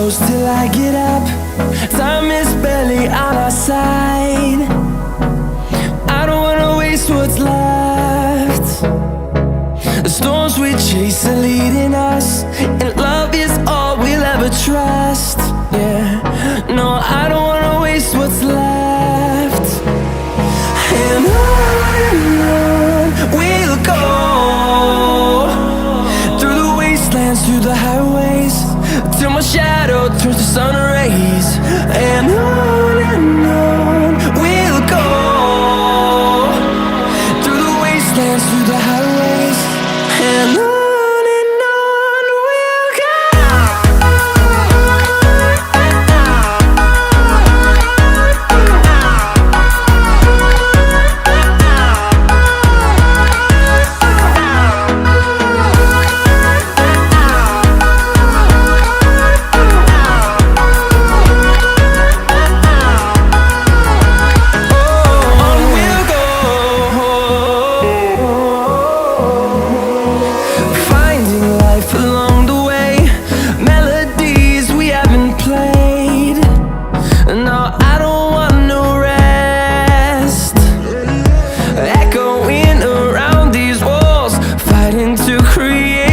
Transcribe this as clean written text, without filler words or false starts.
close till I get up. Time is barely on our side. I don't wanna waste what's left. The storms we chase are leading us, and love is all we'll ever trust. Yeah, no, I don't wanna waste what's left. And on we'll go, through the wastelands, through the highways, till my shadow turns to sun rays. And on we'll go, through the wastelands, through the highways, and on we'll go. Along the way, melodies we haven't played. No, I don't want no rest. Echoing around these walls, fighting to create